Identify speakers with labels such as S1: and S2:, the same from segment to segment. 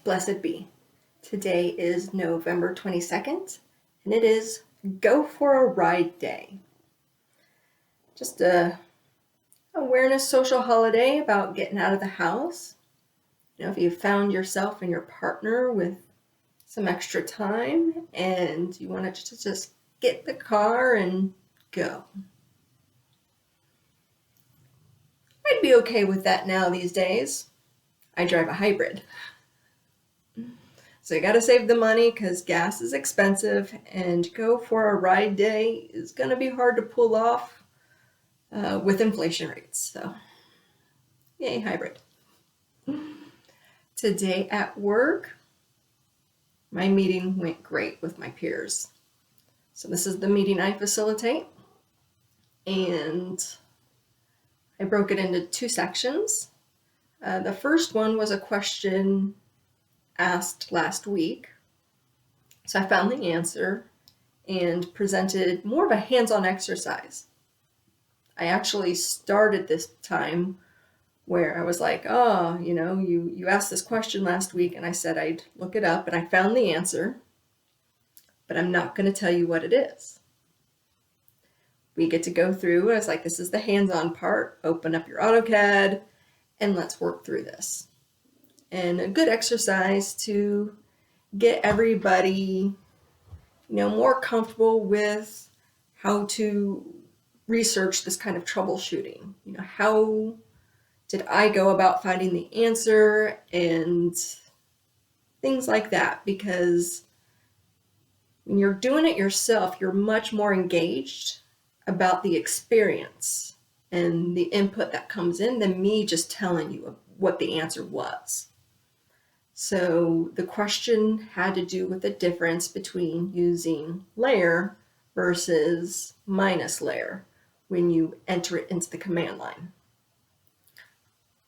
S1: Blessed be. Today is November 22nd, and it is Go for a Ride Day. Just a awareness social holiday about getting out of the house. If you found yourself and your partner with some extra time and you wanted to just get the car and go. I'd be okay with that now these days. I drive a hybrid. So you got to save the money because gas is expensive, and go for a ride day is going to be hard to pull off with inflation rates. So, yay, hybrid. Today at work, my meeting went great with my peers. So this is the meeting I facilitate, and I broke it into two sections. The first one was a question asked last week. So I found the answer and presented more of a hands-on exercise. I actually started this time where I was like, you asked this question last week, and I said I'd look it up, and I found the answer, but I'm not going to tell you what it is. We get to go through, and I was like, this is the hands-on part. Open up your AutoCAD, and let's work through this. And a good exercise to get everybody, more comfortable with how to research this kind of troubleshooting. How did I go about finding the answer and things like that? Because when you're doing it yourself, you're much more engaged about the experience and the input that comes in than me just telling you what the answer was. So the question had to do with the difference between using layer versus minus layer when you enter it into the command line.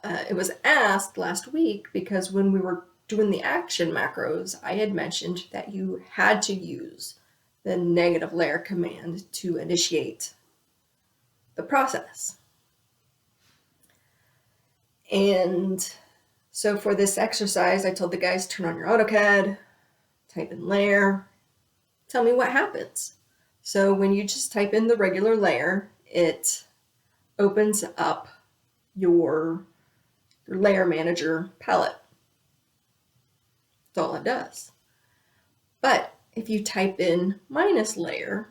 S1: It was asked last week because when we were doing the action macros, I had mentioned that you had to use the negative layer command to initiate the process. And so for this exercise, I told the guys, turn on your AutoCAD, type in layer, tell me what happens. So when you just type in the regular layer, it opens up your layer manager palette. That's all it does. But if you type in minus layer,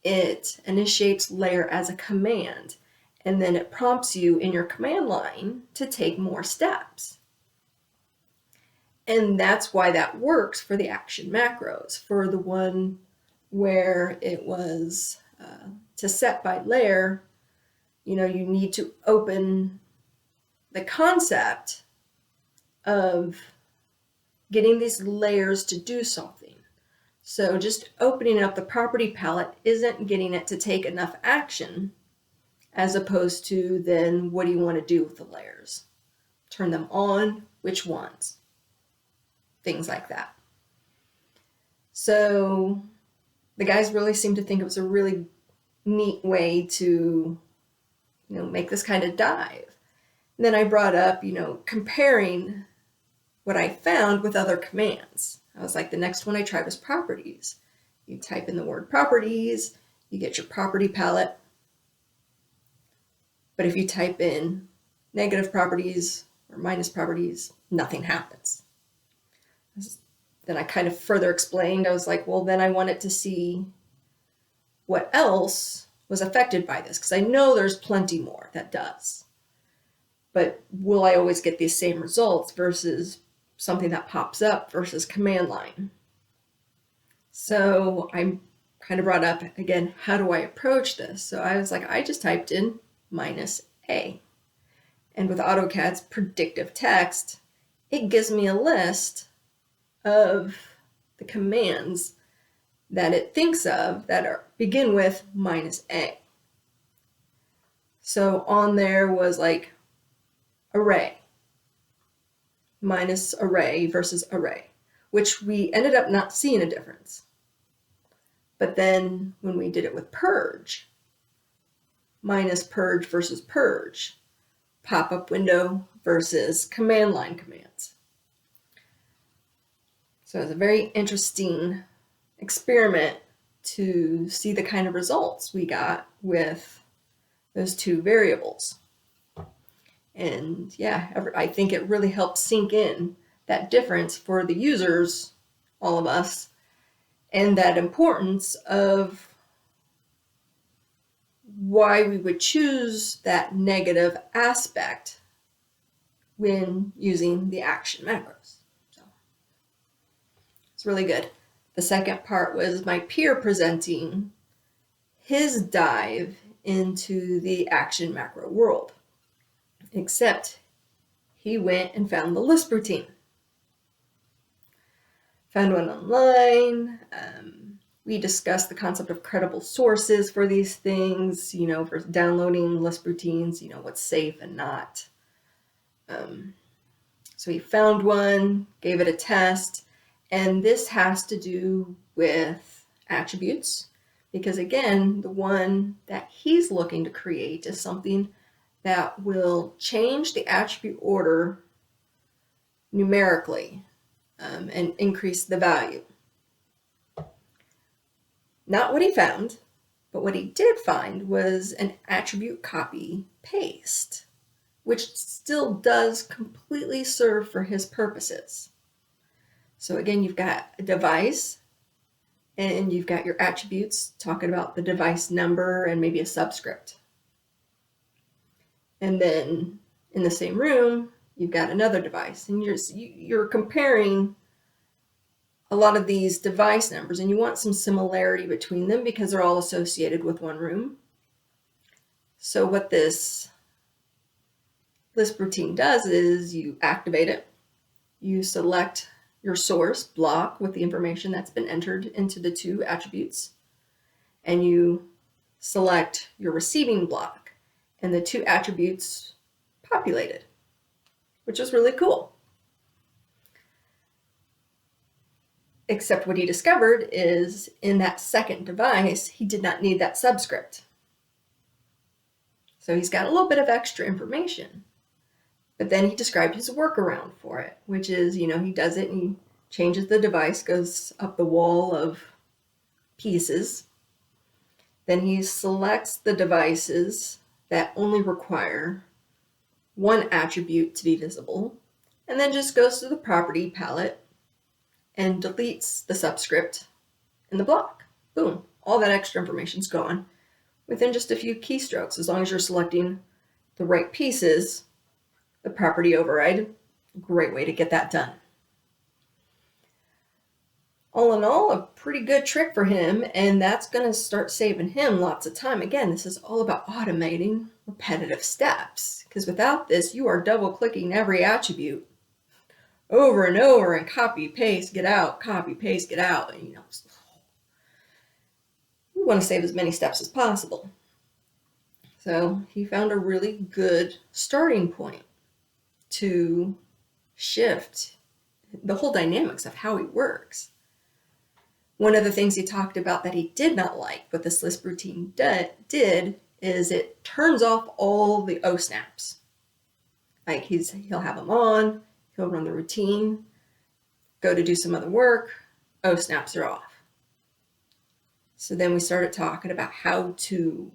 S1: it initiates layer as a command. And then it prompts you in your command line to take more steps. And that's why that works for the action macros. For the one where it was to set by layer, you need to open the concept of getting these layers to do something. So just opening up the property palette isn't getting it to take enough action, as opposed to then what do you want to do with the layers? Turn them on, which ones? Things like that. So the guys really seemed to think it was a really neat way to, make this kind of dive. And then I brought up, comparing what I found with other commands. I was like, the next one I tried was properties. You type in the word properties, you get your property palette. But if you type in negative properties or minus properties, nothing happens. Then I kind of further explained, I was like, well, then I wanted to see what else was affected by this, because I know there's plenty more that does. But will I always get these same results versus something that pops up versus command line? So I kind of brought up, again, how do I approach this? So I was like, I just typed in minus A. And with AutoCAD's predictive text, it gives me a list of the commands that it thinks of that begin with minus A. So on there was like array, minus array versus array, which we ended up not seeing a difference. But then when we did it with purge, minus purge versus purge, pop-up window versus command line commands. So it was a very interesting experiment to see the kind of results we got with those two variables. And yeah, I think it really helped sink in that difference for the users, all of us, and that importance of why we would choose that negative aspect when using the action macros. So it's really good. The second part was my peer presenting his dive into the action macro world, except he went and found the Lisp routine. Found one online. We discussed the concept of credible sources for these things, for downloading Lisp routines, what's safe and not. So he found one, gave it a test, and this has to do with attributes, because again, the one that he's looking to create is something that will change the attribute order numerically and increase the value. Not what he found, but what he did find was an attribute copy paste, which still does completely serve for his purposes. So again, you've got a device and you've got your attributes talking about the device number and maybe a subscript. And then in the same room, you've got another device, and you're comparing a lot of these device numbers, and you want some similarity between them because they're all associated with one room. So what this Lisp routine does is you activate it, you select your source block with the information that's been entered into the two attributes, and you select your receiving block, and the two attributes populated, which is really cool. Except what he discovered is in that second device, he did not need that subscript. So he's got a little bit of extra information. But then he described his workaround for it, which is, he does it and he changes the device, goes up the wall of pieces. Then he selects the devices that only require one attribute to be visible, and then just goes to the property palette and deletes the subscript in the block. Boom, all that extra information's gone within just a few keystrokes. As long as you're selecting the right pieces, the property override, great way to get that done. All in all, a pretty good trick for him, and that's going to start saving him lots of time. Again, this is all about automating repetitive steps, because without this, you are double-clicking every attribute over and over and copy, paste, get out, copy, paste, get out. And, we want to save as many steps as possible. So he found a really good starting point to shift the whole dynamics of how he works. One of the things he talked about that he did not like, what this Lisp routine did, is it turns off all the O snaps. Like he'll have them on, he'll run the routine, go to do some other work, O snaps are off. So then we started talking about how to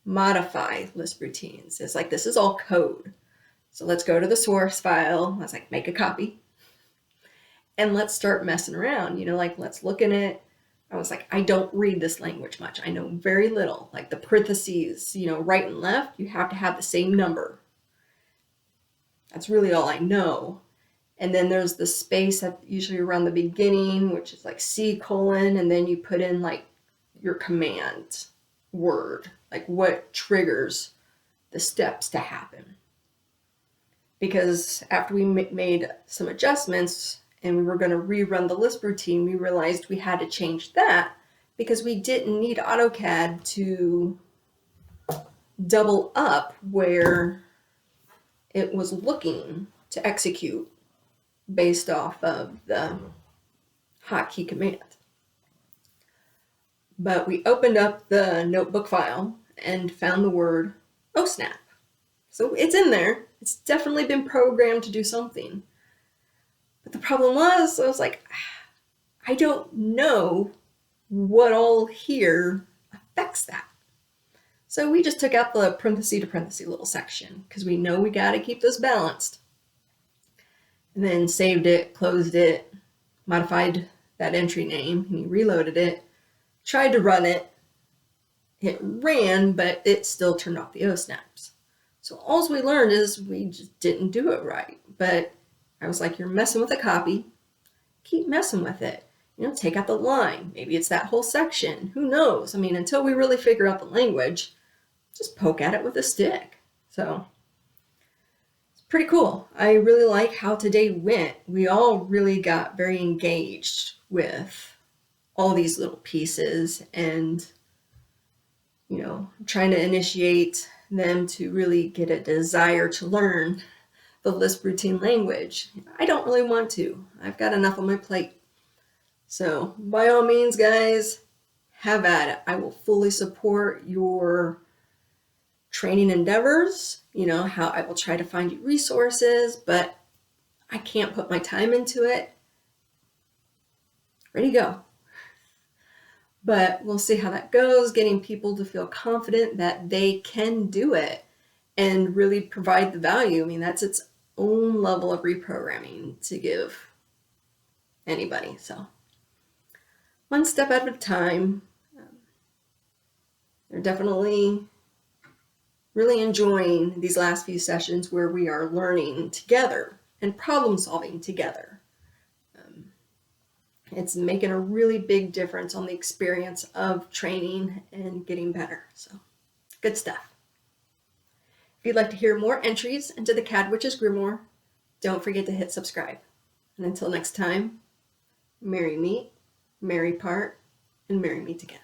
S1: modify Lisp routines. It's like, this is all code. So let's go to the source file. I was like, make a copy. And let's start messing around, let's look in it. I was like, I don't read this language much. I know very little. Like the parentheses, right and left, you have to have the same number. That's really all I know. And then there's the space at usually around the beginning, which is like C:, and then you put in like your command word, like what triggers the steps to happen. Because after we made some adjustments and we were going to rerun the Lisp routine, we realized we had to change that because we didn't need AutoCAD to double up where it was looking to execute based off of the hotkey command. But we opened up the notebook file and found the word OSNAP. So it's in there. It's definitely been programmed to do something. But the problem was, I was like, I don't know what all here affects that. So we just took out the parenthesis to parenthesis little section because we know we got to keep this balanced. And then saved it, closed it, modified that entry name, and he reloaded it, tried to run it. It ran, but it still turned off the O-snaps. So all we learned is we just didn't do it right. But I was like, you're messing with a copy. Keep messing with it. Take out the line. Maybe it's that whole section. Who knows? I mean, until we really figure out the language, just poke at it with a stick. So it's pretty cool. I really like how today went. We all really got very engaged with all these little pieces and, trying to initiate them to really get a desire to learn the Lisp routine language. I don't really want to. I've got enough on my plate. So by all means, guys, have at it. I will fully support your training endeavors. How I will try to find you resources, but I can't put my time into it. Ready to go. But we'll see how that goes, getting people to feel confident that they can do it and really provide the value. I mean, that's its own level of reprogramming to give anybody. So one step at a time. They're definitely really enjoying these last few sessions where we are learning together and problem solving together. It's making a really big difference on the experience of training and getting better. So good stuff. If you'd like to hear more entries into the CAD Witches Grimoire, don't forget to hit subscribe. And until next time, merry meet, merry part, and merry meet again.